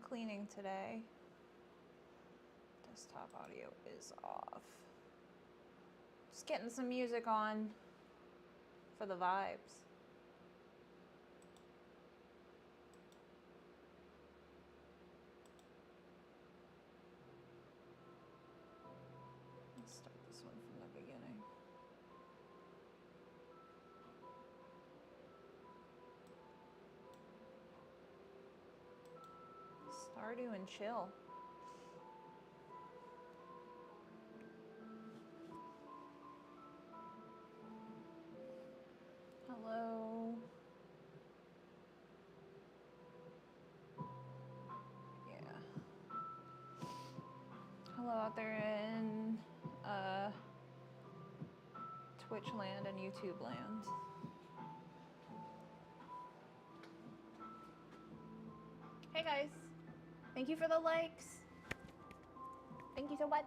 cleaning today. Desktop audio is off. Just getting some music on for the vibes. Let's start this one from the beginning. Stardew and chill. Hello. Yeah. Hello out there in Twitch land and YouTube land. Hey guys. Thank you for the likes. Thank you so much.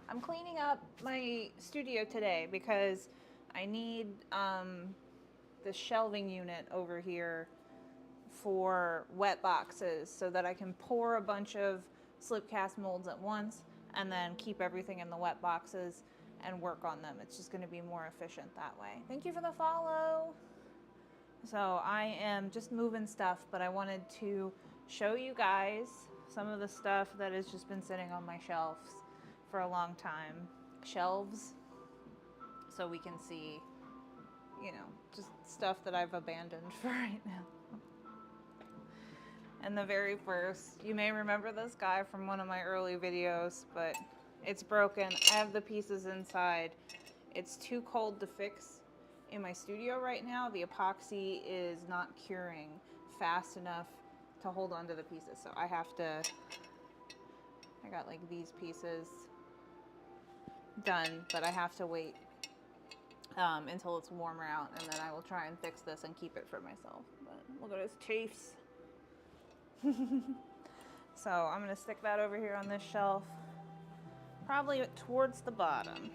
I'm cleaning up my studio today because I need the shelving unit over here for wet boxes so that I can pour a bunch of slipcast molds at once and then keep everything in the wet boxes and work on them. It's just going to be more efficient that way. Thank you for the follow. So I am just moving stuff, but I wanted to show you guys some of the stuff that has just been sitting on my shelves for a long time. Shelves, so we can see, you know, just stuff that I've abandoned for right now. And the very first, you may remember this guy from one of my early videos, but it's broken. I have the pieces inside. It's too cold to fix in my studio right now. The epoxy is not curing fast enough to hold onto the pieces. So I have to, I got like these pieces done, but I have to wait until it's warmer out, and then I will try and fix this and keep it for myself. But look at his chiefs. So I'm gonna stick that over here on this shelf, probably towards the bottom.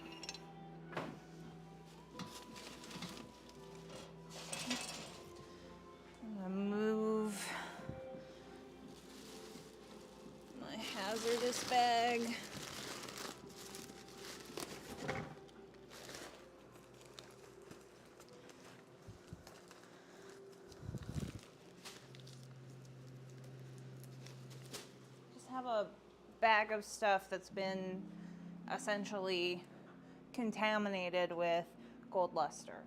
I'm gonna move my hazardous bag. Have a bag of stuff that's been essentially contaminated with gold luster.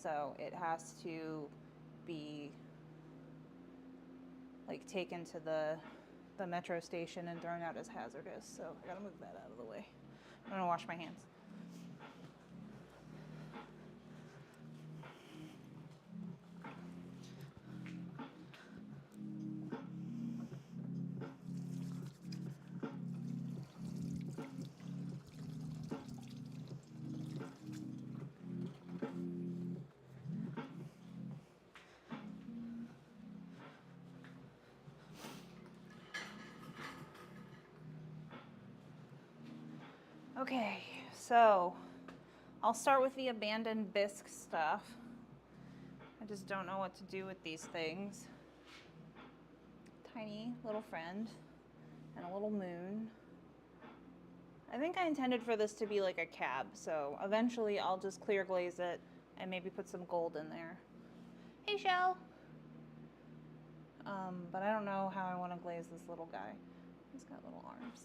So it has to be like taken to the metro station and thrown out as hazardous. So I gotta move that out of the way. I'm gonna wash my hands. Okay, so I'll start with the abandoned bisque stuff. I just don't know what to do with these things. Tiny little friend and a little moon. I think I intended for this to be like a cab, so eventually I'll just clear glaze it and maybe put some gold in there. Hey, Shell! But I don't know how I want to glaze this little guy. He's got little arms.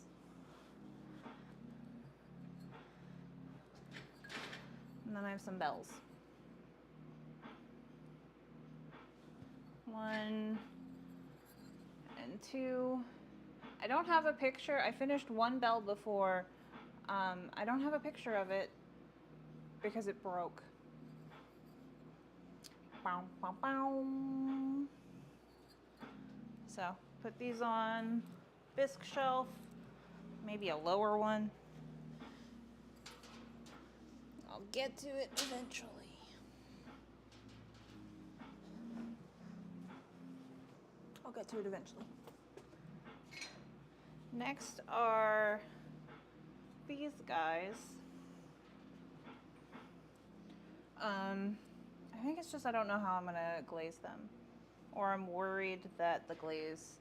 And then I have some bells. 1 and 2. I don't have a picture. I finished one bell before. I don't have a picture of it because it broke. Bow, bow, bow. So put these on bisque shelf, maybe a lower one. I'll get to it eventually. I'll get to it eventually. Next are these guys. I think it's just I don't know how I'm gonna glaze them, or I'm worried that the glaze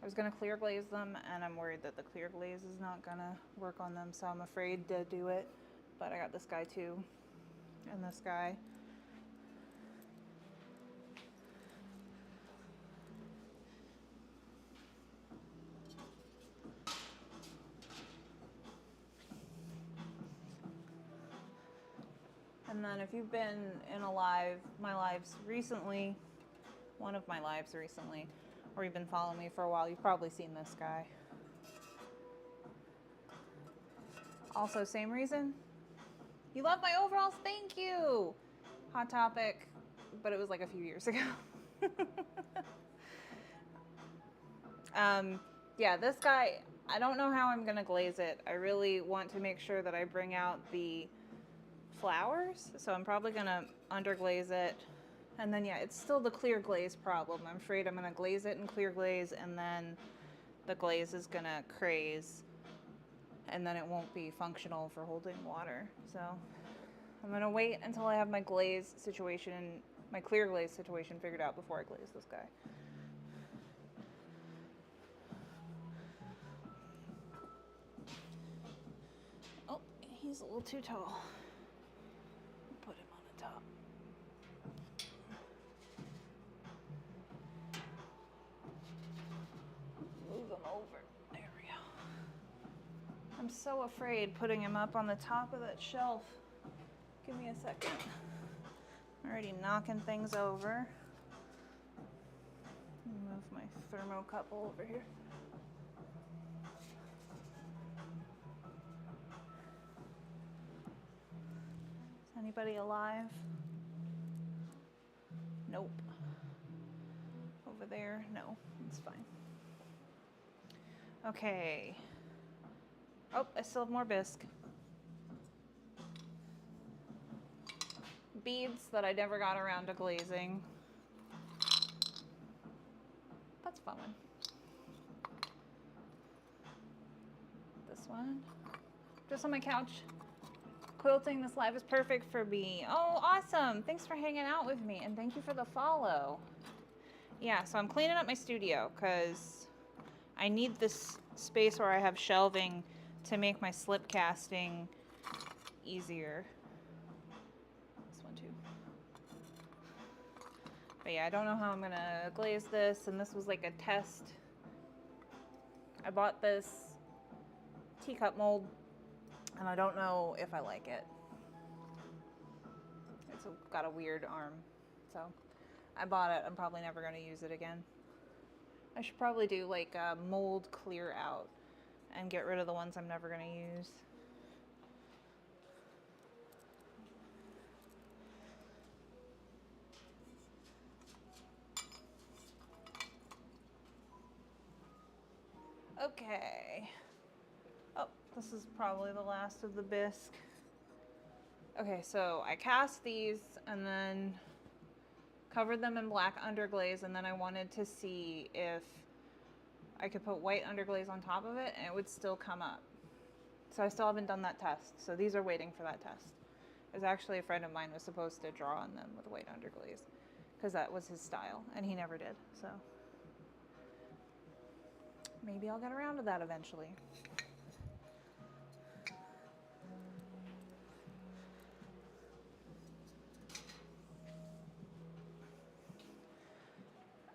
I was gonna clear glaze them, and I'm worried that the clear glaze is not gonna work on them, so I'm afraid to do it. But I got this guy too, and this guy. And then if you've been in my lives recently, one of my lives recently, or you've been following me for a while, you've probably seen this guy. Also, same reason. You love my overalls? Thank you! Hot Topic, but it was like a few years ago. Yeah, this guy, I don't know how I'm gonna glaze it. I really want to make sure that I bring out the flowers, so I'm probably gonna underglaze it. And then yeah, it's still the clear glaze problem. I'm afraid I'm gonna glaze it in clear glaze, and then the glaze is gonna craze, and then it won't be functional for holding water. So I'm gonna wait until I have my glaze situation, my clear glaze situation figured out before I glaze this guy. Oh, he's a little too tall. Put him on the top. Move him over. There we go. I'm so afraid putting him up on the top of that shelf. Give me a second. I'm already knocking things over. Move my thermocouple over here. Is anybody alive? Nope. Over there? No, it's fine. Okay. Oh, I still have more bisque. Beads that I never got around to glazing. That's fun. This one. Just on my couch. Quilting this live is perfect for me. Oh, awesome. Thanks for hanging out with me, and thank you for the follow. Yeah, so I'm cleaning up my studio because I need this space where I have shelving to make my slip casting easier. This one too. But yeah, I don't know how I'm gonna glaze this, and this was like a test. I bought this teacup mold, and I don't know if I like it. It's got a weird arm, so I bought it. I'm probably never gonna use it again. I should probably do like a mold clear out and get rid of the ones I'm never gonna use. Okay. Oh, this is probably the last of the bisque. Okay, so I cast these and then covered them in black underglaze, and then I wanted to see if I could put white underglaze on top of it and it would still come up. So I still haven't done that test. So these are waiting for that test. It was actually a friend of mine was supposed to draw on them with white underglaze because that was his style, and he never did. So maybe I'll get around to that eventually.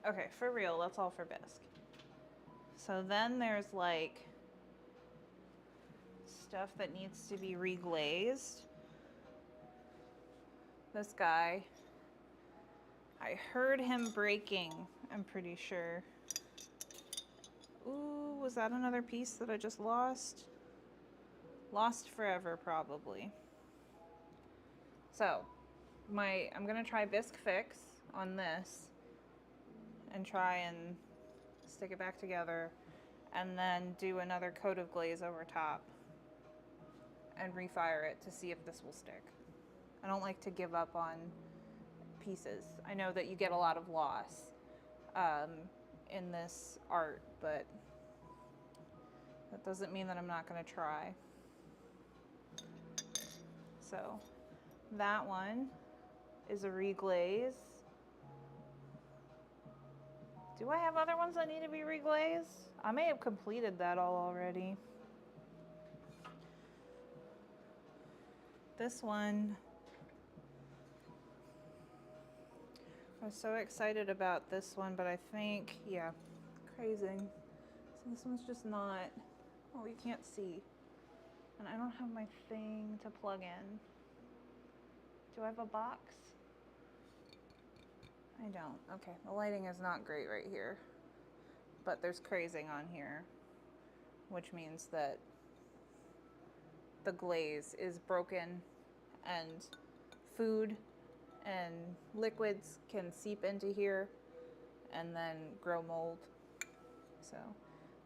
Okay, for real, that's all for bisque. So then there's like stuff that needs to be reglazed. This guy, I heard him breaking, I'm pretty sure. Ooh, was that another piece that I just lost? Lost forever, probably. So, I'm gonna try Bisque Fix on this and try and stick it back together, and then do another coat of glaze over top and refire it to see if this will stick. I don't like to give up on pieces. I know that you get a lot of loss in this art, but that doesn't mean that I'm not going to try. So that one is a reglaze. Do I have other ones that need to be reglazed? I may have completed that all already. This one, I was so excited about this one, but I think, yeah, crazy. So this one's just not, oh, you can't see. And I don't have my thing to plug in. Do I have a box? I don't. Okay, the lighting is not great right here. But there's crazing on here, which means that the glaze is broken and food and liquids can seep into here and then grow mold. So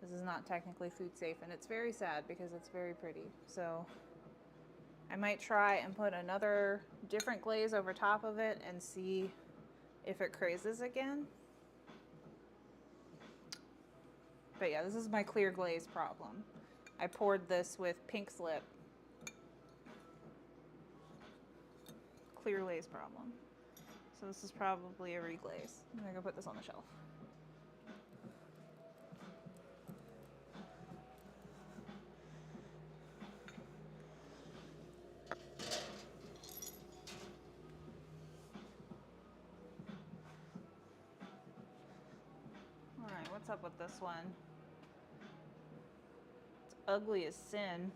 this is not technically food safe, and it's very sad because it's very pretty. So I might try and put another different glaze over top of it and see if it crazes again. But yeah, this is my clear glaze problem. I poured this with pink slip. Clear glaze problem. So this is probably a reglaze. I'm gonna go put this on the shelf. All right, what's up with this one? It's ugly as sin.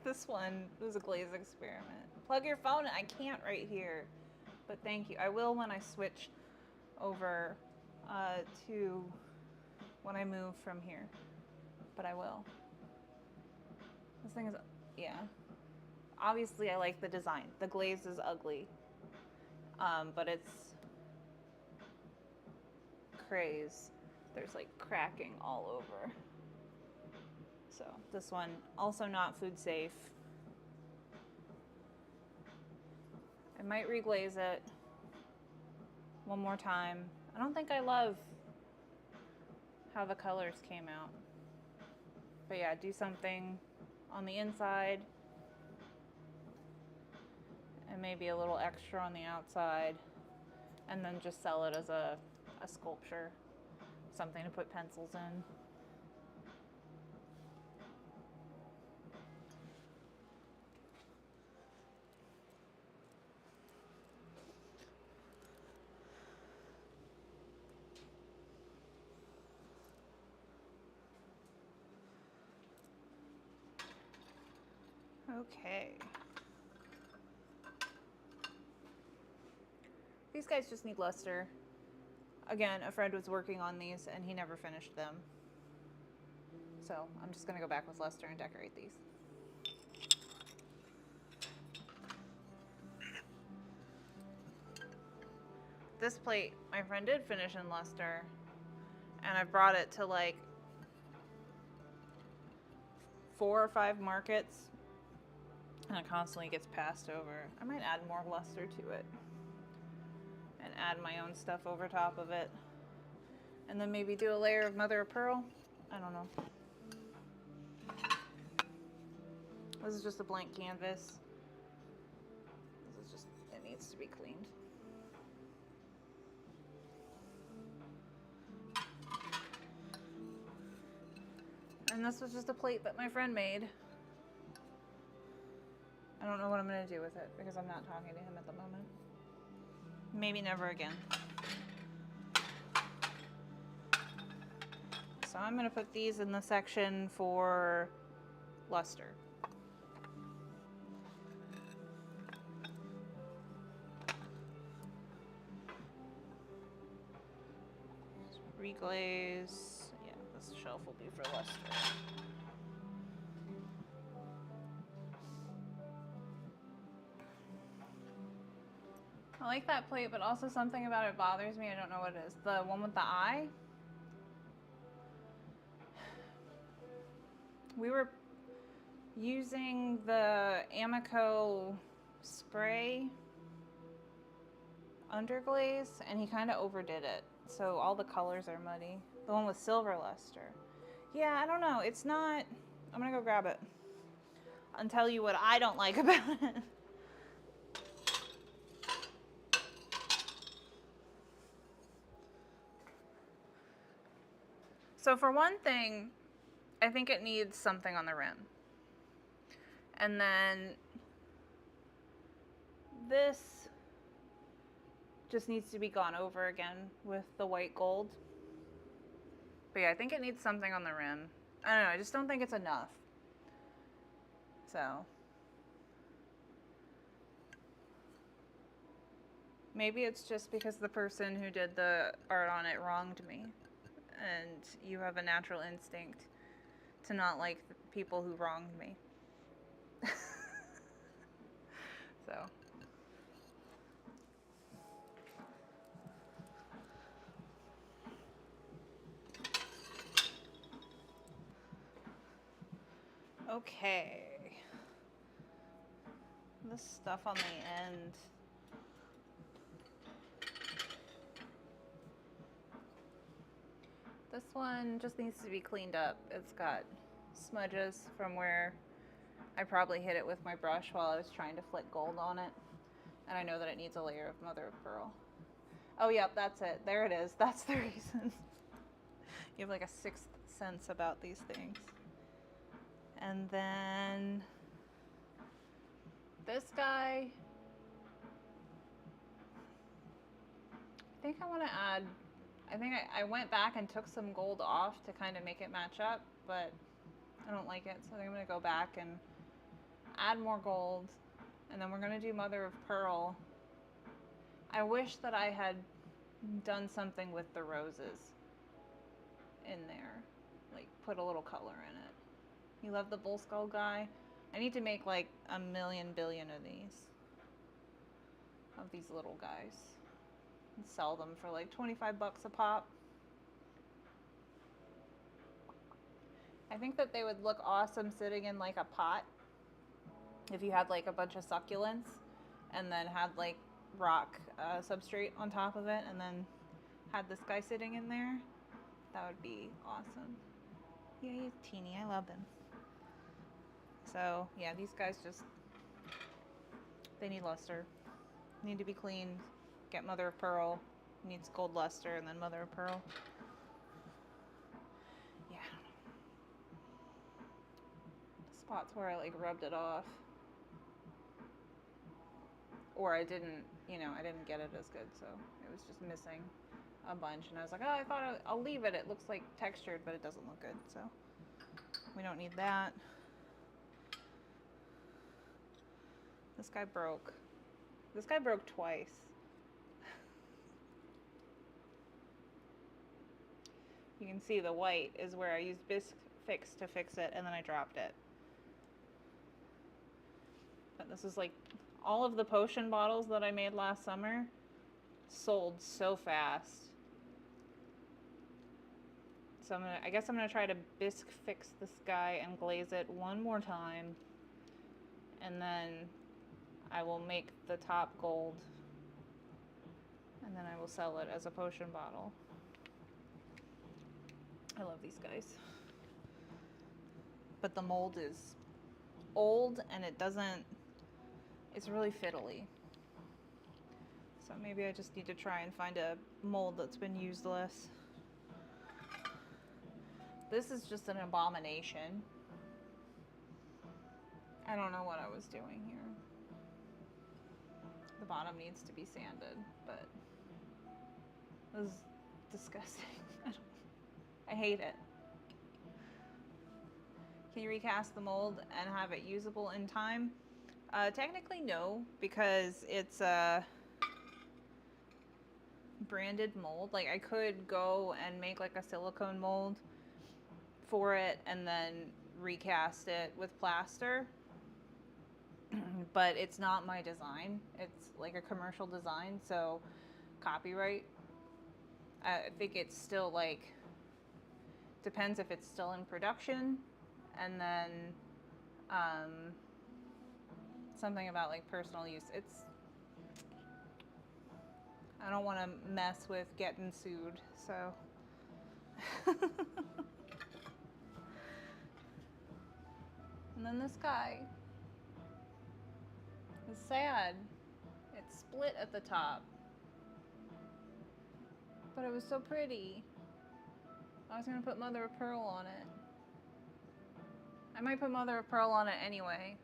This one was a glaze experiment. Plug your phone in. I can't right here, but thank you. I will when I switch over to when I move from here, but I will. This thing is, yeah. Obviously, I like the design. The glaze is ugly, but it's craze. There's like cracking all over. So this one, also not food safe. I might reglaze it one more time. I don't think I love how the colors came out. But yeah, do something on the inside and maybe a little extra on the outside, and then just sell it as a sculpture, something to put pencils in. Okay. These guys just need luster. Again, a friend was working on these and he never finished them. So I'm just gonna go back with luster and decorate these. This plate, my friend did finish in luster, and I brought it to like 4 or 5 markets, and it constantly gets passed over. I might add more luster to it and add my own stuff over top of it, and then maybe do a layer of mother of pearl. I don't know. This is just a blank canvas. This is just, it needs to be cleaned. And this was just a plate that my friend made. I don't know what I'm gonna do with it because I'm not talking to him at the moment. Maybe never again. So I'm gonna put these in the section for luster. Reglaze. Yeah, this shelf will be for luster. I like that plate, but also something about it bothers me. I don't know what it is. The one with the eye. We were using the Amico spray underglaze, and he kind of overdid it. So all the colors are muddy. The one with silver luster. Yeah, I don't know. It's not... I'm gonna go grab it and tell you what I don't like about it. So for one thing, I think it needs something on the rim. And then this just needs to be gone over again with the white gold. But yeah, I think it needs something on the rim. I don't know, I just don't think it's enough. So maybe it's just because the person who did the art on it wronged me, and you have a natural instinct to not like the people who wronged me. So. Okay. This stuff on the end. This one just needs to be cleaned up. It's got smudges from where I probably hit it with my brush while I was trying to flick gold on it. And I know that it needs a layer of mother of pearl. Oh, yep, that's it. There it is. That's the reason. You have like a sixth sense about these things. And then this guy, I think I want to add, I think I went back and took some gold off to kind of make it match up, but I don't like it. So I'm going to go back and add more gold. And then we're going to do mother of pearl. I wish that I had done something with the roses in there, like put a little color in it. You love the bull skull guy? I need to make like a million billion of these little guys, and sell them for like 25 bucks a pop. I think that they would look awesome sitting in like a pot if you had like a bunch of succulents and then had like rock substrate on top of it and then had this guy sitting in there. That would be awesome. Yeah, he's teeny. I love him. So yeah, these guys just, they need luster. Need to be cleaned. Get mother of pearl. Needs gold luster and then mother of pearl. Yeah. The spots where I like rubbed it off, or I didn't, I didn't get it as good, so it was just missing a bunch. And I was like, oh, I thought I'll leave it. It looks like textured, but it doesn't look good, so we don't need that. This guy broke. This guy broke twice. You can see the white is where I used Bisque Fix to fix it, and then I dropped it. But this is like all of the potion bottles that I made last summer sold so fast. So I guess I'm gonna try to Bisque Fix this guy and glaze it one more time, and then I will make the top gold, and then I will sell it as a potion bottle. I love these guys. But the mold is old and it's really fiddly. So maybe I just need to try and find a mold that's been used less. This is just an abomination. I don't know what I was doing here. The bottom needs to be sanded, but this is disgusting. I hate it. Can you recast the mold and have it usable in time? Technically no, because it's a branded mold. Like I could go and make like a silicone mold for it and then recast it with plaster. But it's not my design. It's like a commercial design, so copyright. I think it's still like, depends if it's still in production, and then something about like personal use. I don't want to mess with getting sued, so. And then this guy is sad. It's split at the top, but it was so pretty. I was gonna put mother of pearl on it. I might put mother of pearl on it anyway.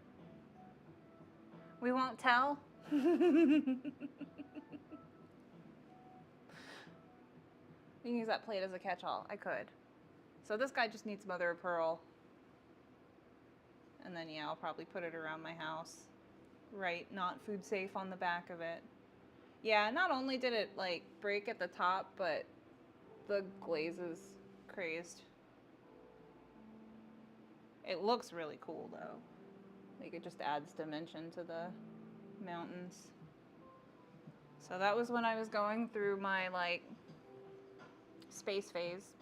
We won't tell? You can use that plate as a catch-all. I could. So this guy just needs mother of pearl. And then, yeah, I'll probably put it around my house. Right, not food safe on the back of it. Yeah, not only did it, like, break at the top, but the glaze is crazed. It looks really cool, though. Like, it just adds dimension to the mountains. So that was when I was going through my, like, space phase.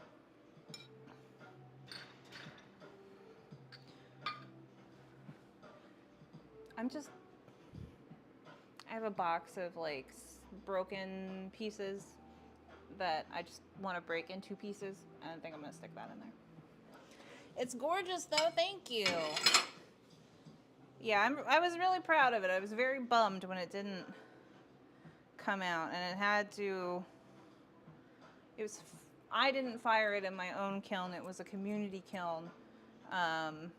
I have a box of, like, broken pieces that I just want to break into pieces, and I think I'm going to stick that in there. It's gorgeous, though. Thank you. Yeah, I was really proud of it. I was very bummed when it didn't come out, and it had to... I didn't fire it in my own kiln. It was a community kiln. But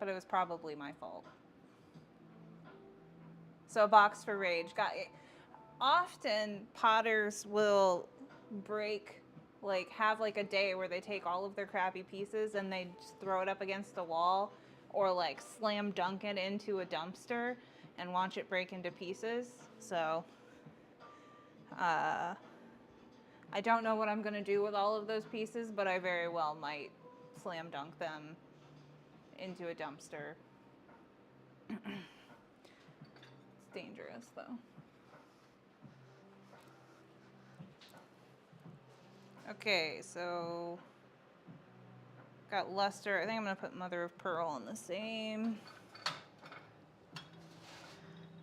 it was probably my fault. So a box for rage. Often potters will break, like, have like a day where they take all of their crappy pieces and they just throw it up against a wall, or like slam dunk it into a dumpster and watch it break into pieces. So I don't know what I'm gonna do with all of those pieces, but I very well might slam dunk them into a dumpster. It's dangerous, though. Okay, so got luster. I think I'm gonna put mother of pearl on the same.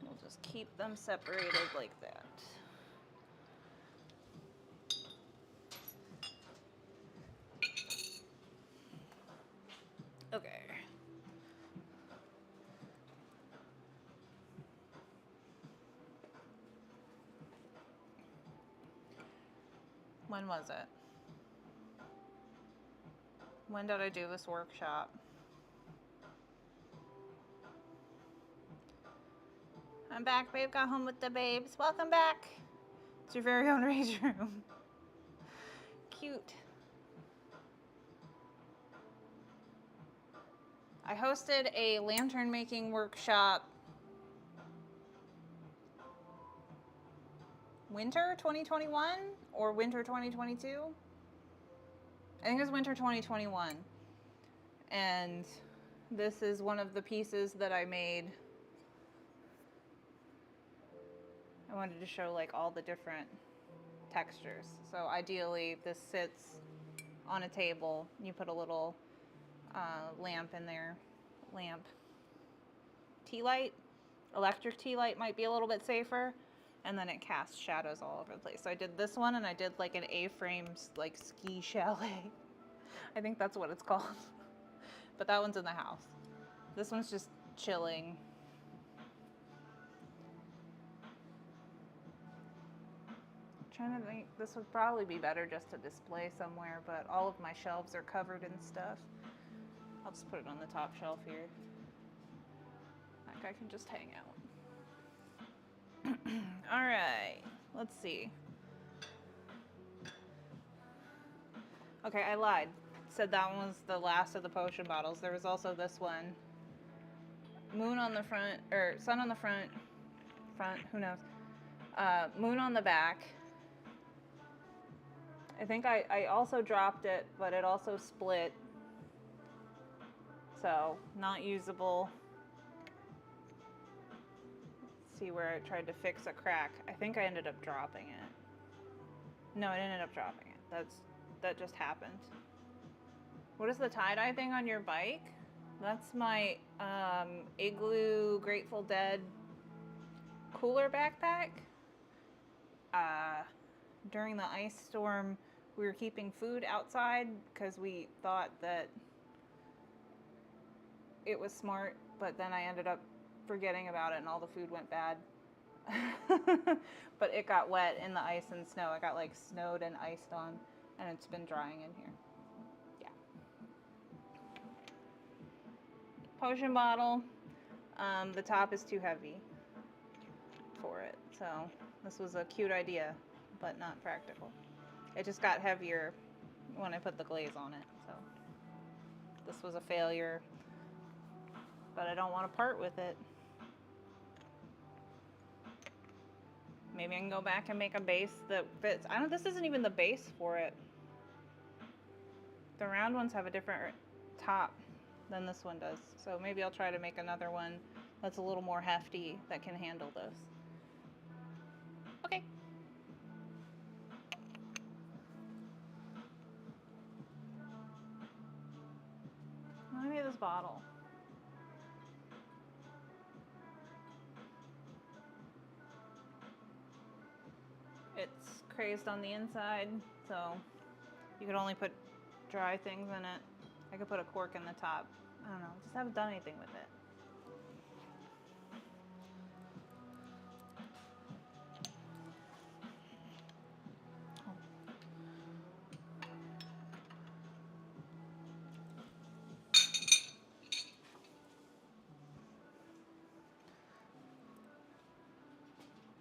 We'll just keep them separated like that. Okay. When was it? When did I do this workshop? I'm back, babe. Got home with the babes. Welcome back. It's your very own rage room. Cute. I hosted a lantern making workshop winter 2021 or winter 2022. I think it was winter 2021. And this is one of the pieces that I made. I wanted to show like all the different textures. So ideally this sits on a table. You put a little lamp in there. Lamp. Tea light. Electric tea light might be a little bit safer. And then it casts shadows all over the place. So I did this one, and I did like an A-frame like ski chalet. I think that's what it's called. But that one's in the house. This one's just chilling. I'm trying to think, this would probably be better just to display somewhere, but all of my shelves are covered in stuff. I'll just put it on the top shelf here. That guy can just hang out. All right, let's see. Okay, I lied. Said that one was the last of the potion bottles. There was also this one. Moon on the front, or sun on the front, who knows. Moon on the back. I think I also dropped it, but it also split. So, not usable. See where I tried to fix a crack. I think I ended up dropping it. No, I ended up dropping it. That just happened. What is the tie-dye thing on your bike? That's my Igloo Grateful Dead cooler backpack. During the ice storm, we were keeping food outside because we thought that it was smart, but then I ended up forgetting about it and all the food went bad. But it got wet in the ice and snow. It got like snowed and iced on. And it's been drying in here. Yeah. Potion bottle. The top is too heavy for it. So this was a cute idea, but not practical. It just got heavier when I put the glaze on it. So this was a failure, but I don't want to part with it. Maybe I can go back and make a base that fits. This isn't even the base for it. The round ones have a different top than this one does. So maybe I'll try to make another one that's a little more hefty that can handle this. Okay. Let me get this bottle. It's crazed on the inside, so you could only put dry things in it. I could put a cork in the top. I don't know, just haven't done anything with it.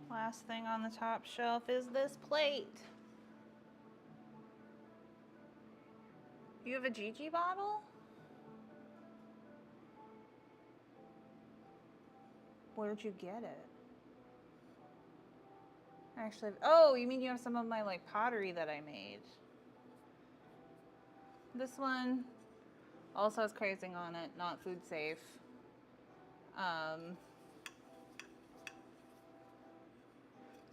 Last thing on the top shelf is this plate. You have a Gigi bottle? Where'd you get it? Actually, oh, you mean you have some of my like pottery that I made? This one also has crazing on it, not food safe.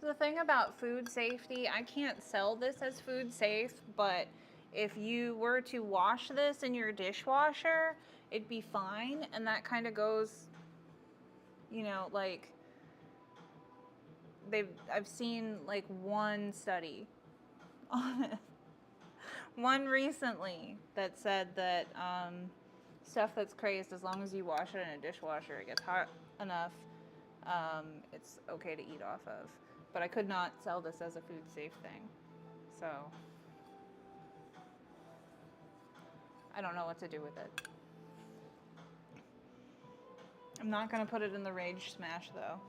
The thing about food safety, I can't sell this as food safe, but if you were to wash this in your dishwasher, it'd be fine. And that kind of goes, you know, like I've seen like one study on it, one recently that said that stuff that's crazed, as long as you wash it in a dishwasher, it gets hot enough, it's okay to eat off of. But I could not sell this as a food safe thing. So I don't know what to do with it. I'm not gonna put it in the Rage Smash though.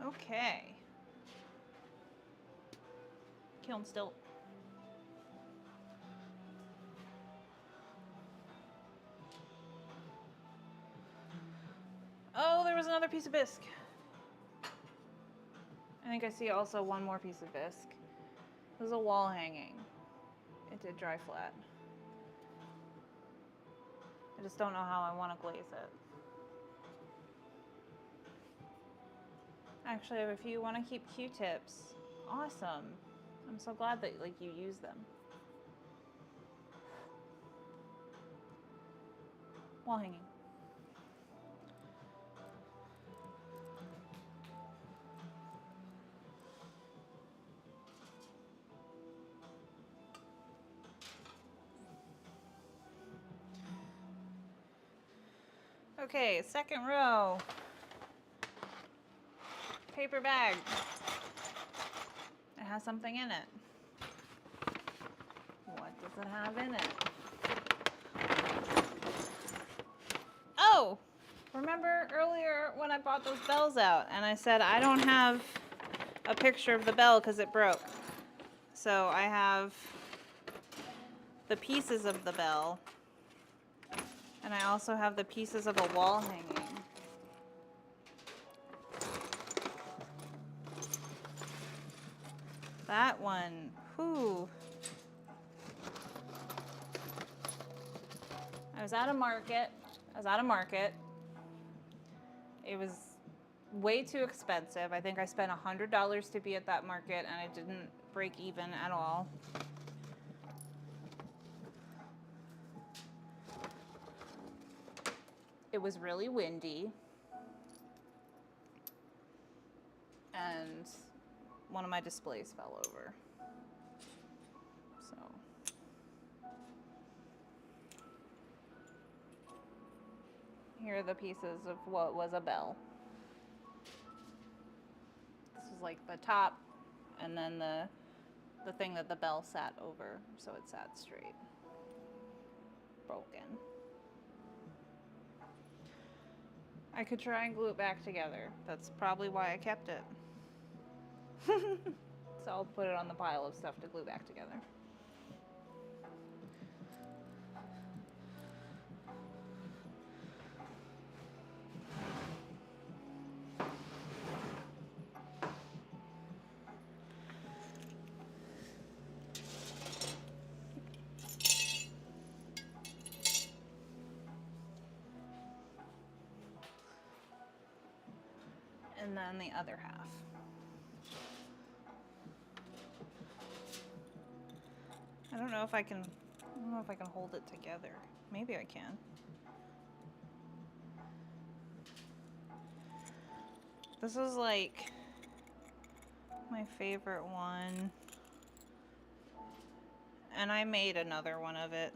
Okay. Kiln still. Oh, there was another piece of bisque. I think I see also one more piece of bisque. This is a wall hanging. It did dry flat. I just don't know how I want to glaze it. Actually, if you want to keep Q-tips, awesome. I'm so glad that like you use them. Wall hanging. Okay, second row. Paper bag. It has something in it. What does it have in it? Oh! Remember earlier when I brought those bells out and I said I don't have a picture of the bell because it broke. So I have the pieces of the bell, and I also have the pieces of a wall hanging. That one, whew. I was at a market. It was way too expensive. I think I spent $100 to be at that market, and I didn't break even at all. It was really windy. And one of my displays fell over. So. Here are the pieces of what was a bell. This is like the top, and then the thing that the bell sat over, so it sat straight. Broken. I could try and glue it back together. That's probably why I kept it. So I'll put it on the pile of stuff to glue back together. And then the other half. I don't know if I can hold it together. Maybe I can. This is like my favorite one. And I made another one of it.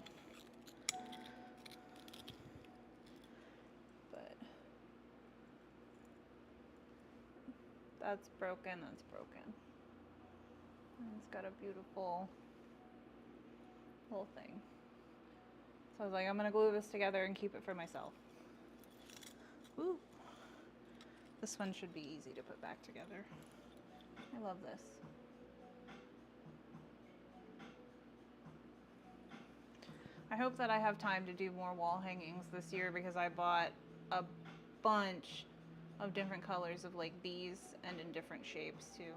But that's broken, that's broken. And it's got a beautiful little thing. So I was like, I'm gonna glue this together and keep it for myself. Ooh. This one should be easy to put back together. I love this. I hope that I have time to do more wall hangings this year because I bought a bunch of different colors of like these and in different shapes too.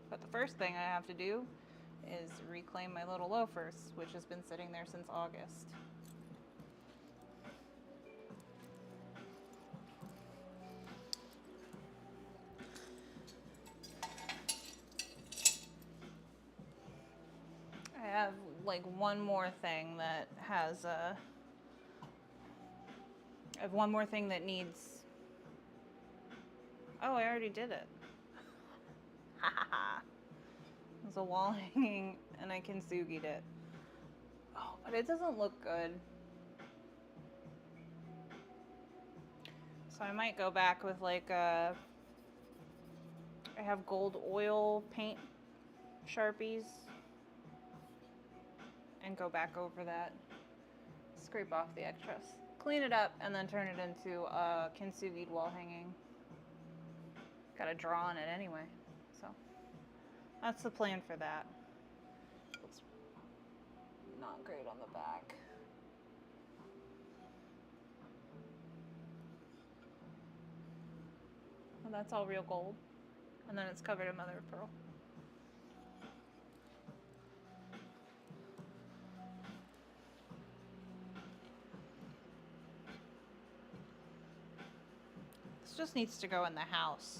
But the first thing I have to do is reclaim my little loafers, which has been sitting there since August. I have like one more thing that has I have one more thing that needs. Oh, I already did it. Ha ha ha. There's a wall hanging and I kintsugi'd it. Oh, but it doesn't look good. So I might go back with like a. I have gold oil paint Sharpies. And go back over that. Scrape off the extras. Clean it up and then turn it into a kintsugi'd wall hanging. Got a draw on it anyway. So that's the plan for that. Looks not great on the back. Well, that's all real gold. And then it's covered in mother of pearl. This just needs to go in the house.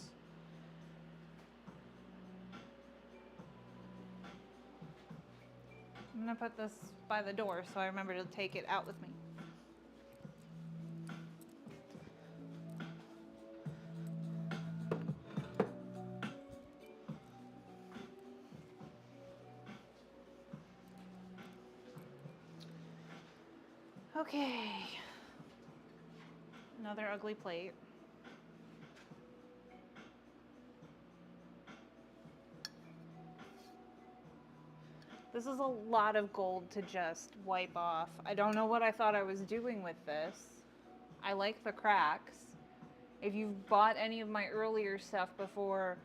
I'm gonna put this by the door so I remember to take it out with me. Okay. Another ugly plate. This is a lot of gold to just wipe off. I don't know what I thought I was doing with this. I like the cracks. If you've bought any of my earlier stuff before,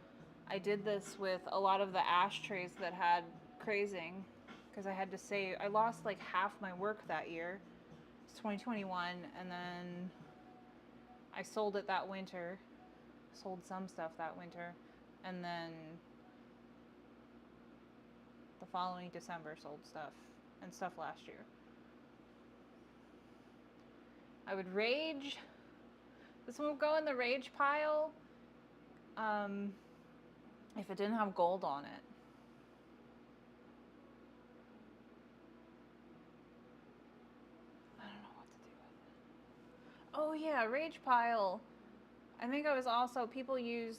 I did this with a lot of the ashtrays that had crazing because I had to save. I lost like half my work that year. It's 2021, and then I sold it that winter. Sold some stuff that winter, and then the following December sold stuff and stuff last year. I would rage. This one would go in the rage pile if it didn't have gold on it. I don't know what to do with it. Oh yeah, rage pile. I think I was also, people use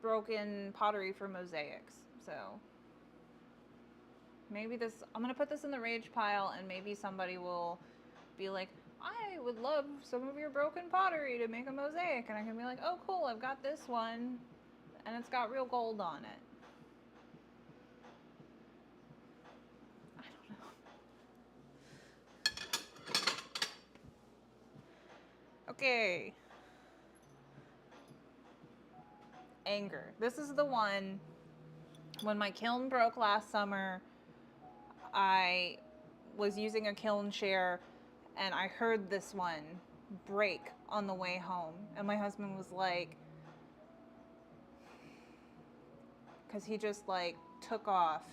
broken pottery for mosaics, so maybe this, I'm gonna put this in the rage pile, and maybe somebody will be like, I would love some of your broken pottery to make a mosaic, and I can be like, oh cool, I've got this one, and it's got real gold on it. I don't know. Okay. Anger. This is the one, when my kiln broke last summer, I was using a kiln share, and I heard this one break on the way home, and my husband was like, because he just like took off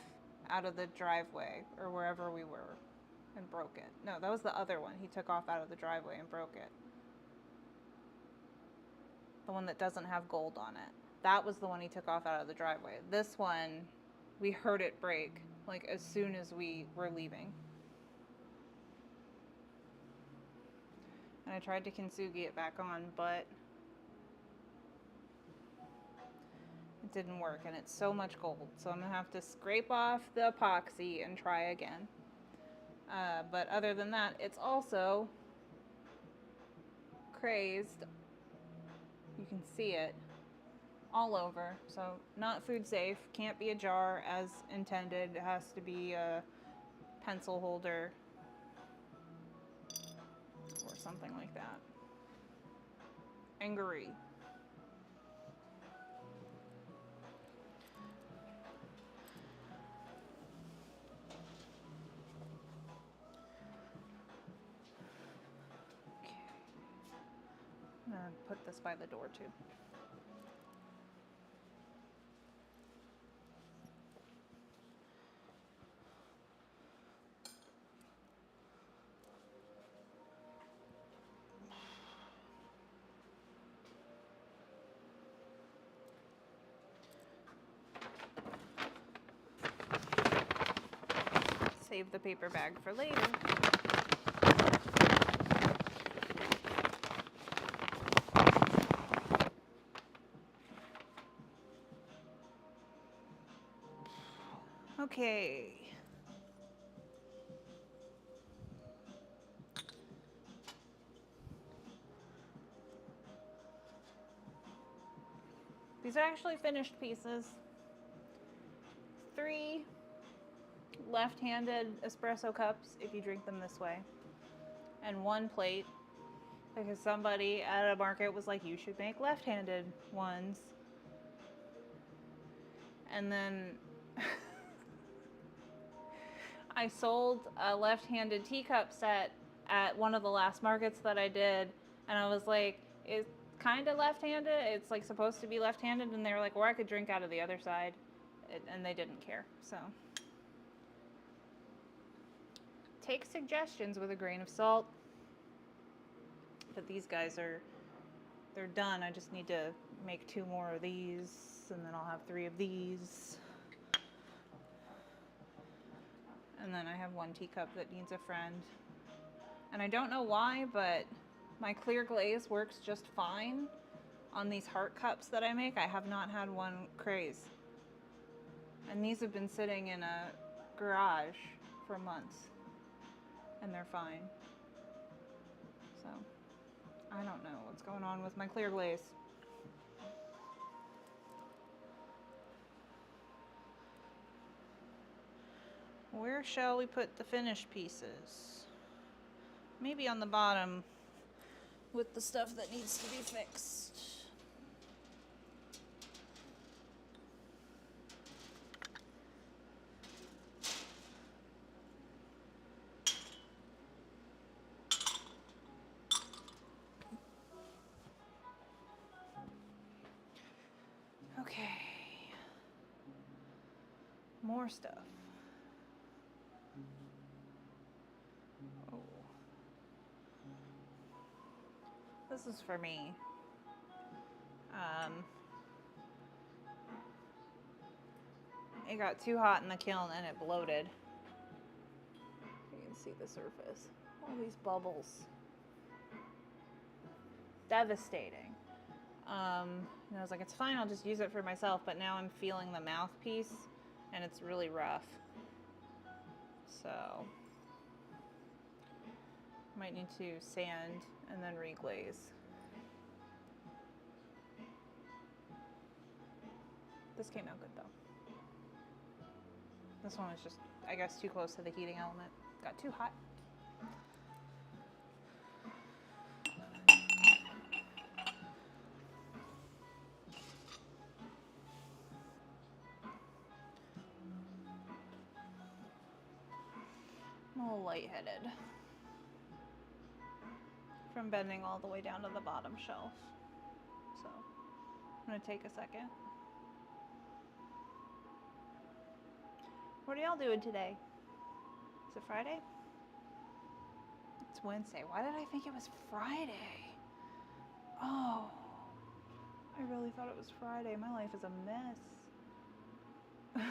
out of the driveway or wherever we were and broke it. No, that was the other one. He took off out of the driveway and broke it. The one that doesn't have gold on it. That was the one he took off out of the driveway. This one, we heard it break like as soon as we were leaving. And I tried to kintsugi it back on, but it didn't work, and it's so much gold. So I'm gonna have to scrape off the epoxy and try again. But other than that, it's also crazed. You can see it all over. So not food safe, can't be a jar as intended. It has to be a pencil holder or something like that. Angry. Okay. I'm gonna put this by the door too. Save the paper bag for later. Okay. These are actually finished pieces. 3 left-handed espresso cups if you drink them this way, and 1 plate because somebody at a market was like, you should make left-handed ones. And then I sold a left-handed teacup set at one of the last markets that I did, and I was like, it's kind of left-handed, it's like supposed to be left-handed, and they were like, or I could drink out of the other side, and they didn't care. So take suggestions with a grain of salt. But these guys they're done. I just need to make 2 more of these, and then I'll have 3 of these. And then I have 1 teacup that needs a friend. And I don't know why, but my clear glaze works just fine on these heart cups that I make. I have not had one craze. And these have been sitting in a garage for months, and they're fine. So I don't know what's going on with my clear glaze. Where shall we put the finished pieces? Maybe on the bottom with the stuff that needs to be fixed. Okay. More stuff. Oh. This is for me. It got too hot in the kiln and it bloated. You can see the surface. All these bubbles. Devastating. And I was like, it's fine, I'll just use it for myself. But now I'm feeling the mouthpiece, and it's really rough. So, might need to sand and then reglaze. This came out good though. This one was just, I guess, too close to the heating element. Got too hot. I'm a little lightheaded from bending all the way down to the bottom shelf. So I'm gonna take a second. What are y'all doing today? Is it Friday? It's Wednesday. Why did I think it was Friday? Oh, I really thought it was Friday. My life is a mess. I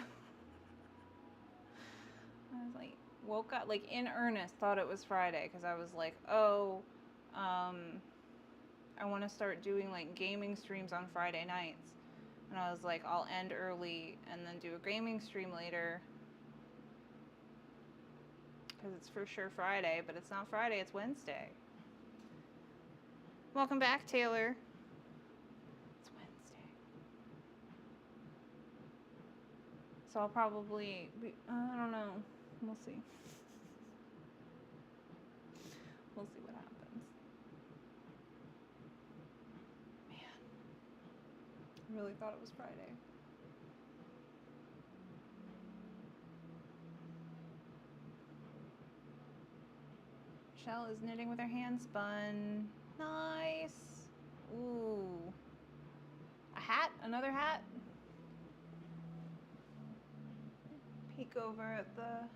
was like, woke up, like in earnest, thought it was Friday because I was like, oh, I want to start doing like gaming streams on Friday nights. And I was like, I'll end early and then do a gaming stream later. Because it's for sure Friday, but it's not Friday, it's Wednesday. Welcome back, Taylor. It's Wednesday. So I'll probably be, I don't know. We'll see. We'll see what happens. Man, I really thought it was Friday. Michelle is knitting with her hand spun. Nice. Ooh. A hat? Another hat? Peek over at the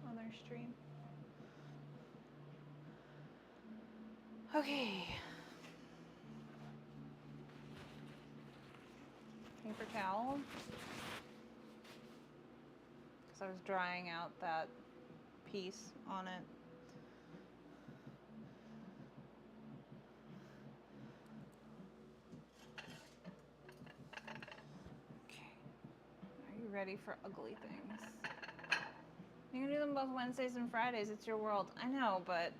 other stream. Okay. Paper towel. Because I was drying out that piece on it. Okay. Are you ready for ugly things? You can do them both Wednesdays and Fridays. It's your world. I know, but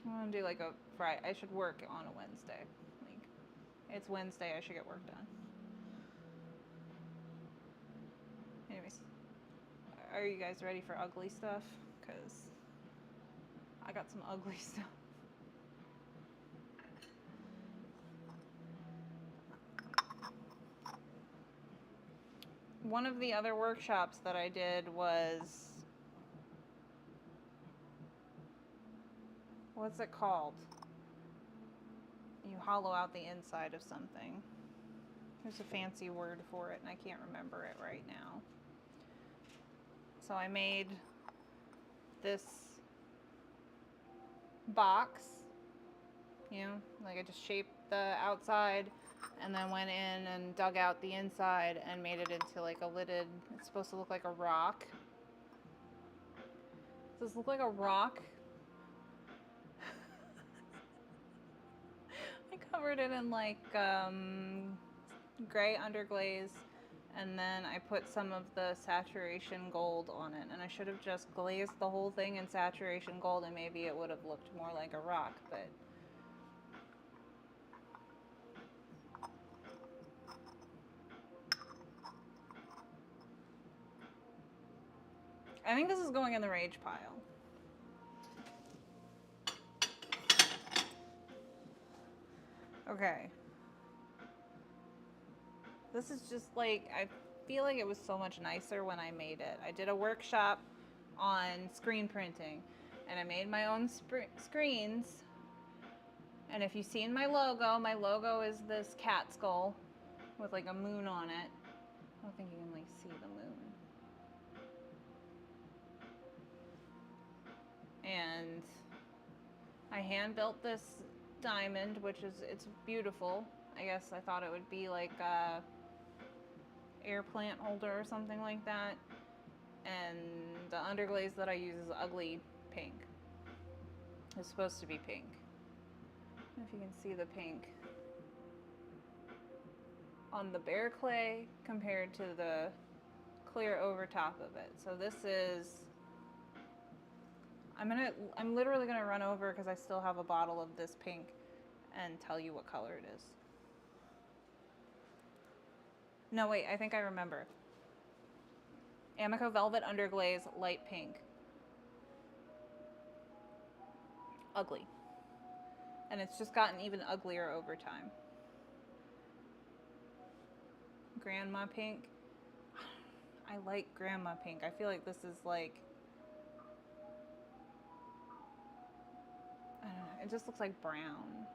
I want to do like a Friday. I should work on a Wednesday. Like, it's Wednesday. I should get work done. Anyways, are you guys ready for ugly stuff? Because I got some ugly stuff. One of the other workshops that I did was, what's it called? You hollow out the inside of something. There's a fancy word for it and I can't remember it right now. So I made this box, you know, like I just shaped the outside and then went in and dug out the inside and made it into like a lidded, it's supposed to look like a rock. Does this look like a rock? I covered it in like gray underglaze and then I put some of the saturation gold on it, and I should have just glazed the whole thing in saturation gold and maybe it would have looked more like a rock, but I think this is going in the rage pile. Okay. This is just like, I feel like it was so much nicer when I made it. I did a workshop on screen printing and I made my own screens. And if you've seen my logo is this cat skull with like a moon on it. I don't think you can like see the moon. And I hand built this diamond, which is, it's beautiful. I guess I thought it would be like a air plant holder or something like that. And the underglaze that I use is ugly pink. It's supposed to be pink. don't know if you can see the pink on the bare clay compared to the clear over top of it. So this is, I'm literally gonna run over because I still have a bottle of this pink and tell you what color it is. No, wait, I think I remember. Amico Velvet Underglaze Light Pink. Ugly. And it's just gotten even uglier over time. Grandma Pink. I like Grandma Pink. I feel like this is like, I don't know, it just looks like brown.